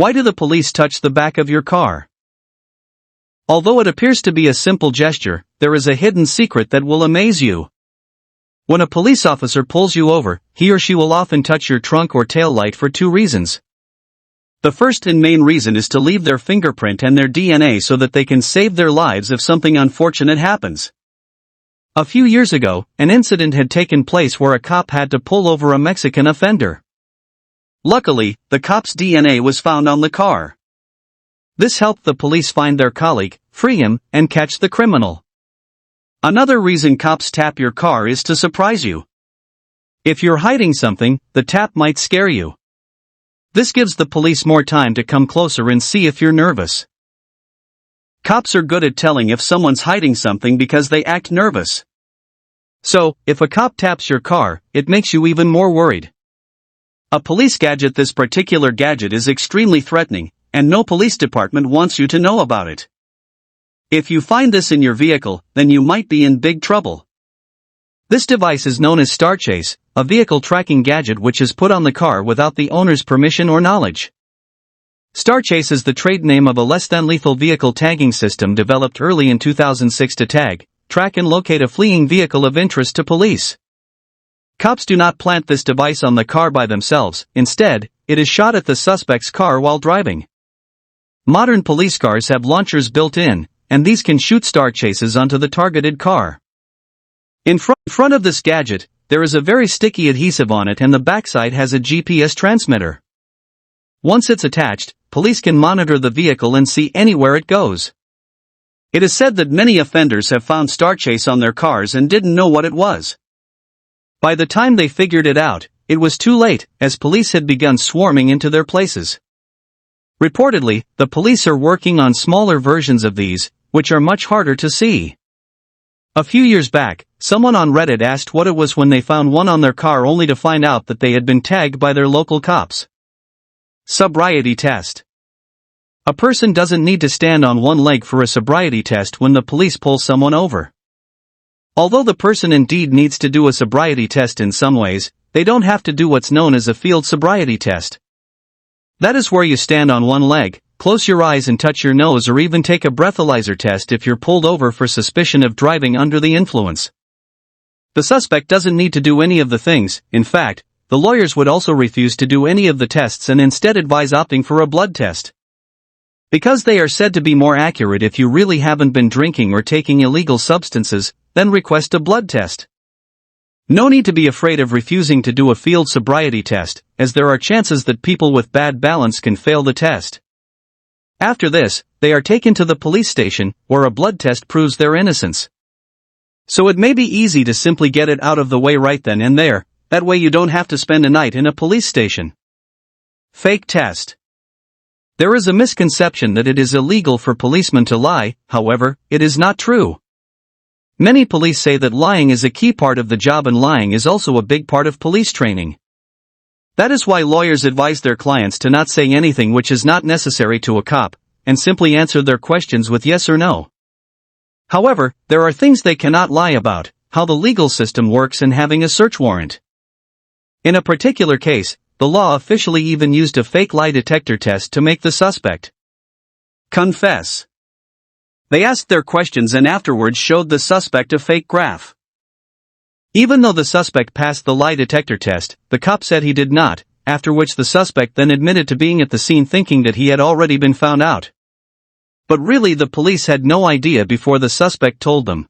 Why do the police touch the back of your car? Although it appears to be a simple gesture, there is a hidden secret that will amaze you. When a police officer pulls you over, he or she will often touch your trunk or tail light for two reasons. The first and main reason is to leave their fingerprint and their DNA so that they can save their lives if something unfortunate happens. A few years ago, an incident had taken place where a cop had to pull over a Mexican offender. Luckily, the cop's DNA was found on the car. This helped the police find their colleague, free him, and catch the criminal. Another reason cops tap your car is to surprise you. If you're hiding something, the tap might scare you. This gives the police more time to come closer and see if you're nervous. Cops are good at telling if someone's hiding something because they act nervous. So, if a cop taps your car, it makes you even more worried. A police gadget. This particular gadget is extremely threatening, and no police department wants you to know about it. If you find this in your vehicle, then you might be in big trouble. This device is known as StarChase, a vehicle tracking gadget which is put on the car without the owner's permission or knowledge. StarChase is the trade name of a less-than-lethal vehicle tagging system developed early in 2006 to tag, track and locate a fleeing vehicle of interest to police. Cops do not plant this device on the car by themselves. Instead, it is shot at the suspect's car while driving. Modern police cars have launchers built in, and these can shoot StarChases onto the targeted car. In front of this gadget, there is a very sticky adhesive on it, and the backside has a GPS transmitter. Once it's attached, police can monitor the vehicle and see anywhere it goes. It is said that many offenders have found StarChase on their cars and didn't know what it was. By the time they figured it out, it was too late, as police had begun swarming into their places. Reportedly, the police are working on smaller versions of these, which are much harder to see. A few years back, someone on Reddit asked what it was when they found one on their car only to find out that they had been tagged by their local cops. Sobriety test. A person doesn't need to stand on one leg for a sobriety test when the police pull someone over. Although the person indeed needs to do a sobriety test in some ways, they don't have to do what's known as a field sobriety test. That is where you stand on one leg, close your eyes and touch your nose, or even take a breathalyzer test if you're pulled over for suspicion of driving under the influence. The suspect doesn't need to do any of the things. In fact, the lawyers would also refuse to do any of the tests and instead advise opting for a blood test. Because they are said to be more accurate if you really haven't been drinking or taking illegal substances, then request a blood test. No need to be afraid of refusing to do a field sobriety test, as there are chances that people with bad balance can fail the test. After this, they are taken to the police station, where a blood test proves their innocence. So it may be easy to simply get it out of the way right then and there, that way you don't have to spend a night in a police station. Fake test. There is a misconception that it is illegal for policemen to lie. However, it is not true. Many police say that lying is a key part of the job, and lying is also a big part of police training. That is why lawyers advise their clients to not say anything which is not necessary to a cop, and simply answer their questions with yes or no. However, there are things they cannot lie about: how the legal system works and having a search warrant. In a particular case, the law officially even used a fake lie detector test to make the suspect confess. They asked their questions and afterwards showed the suspect a fake graph. Even though the suspect passed the lie detector test, the cop said he did not, after which the suspect then admitted to being at the scene thinking that he had already been found out. But really the police had no idea before the suspect told them.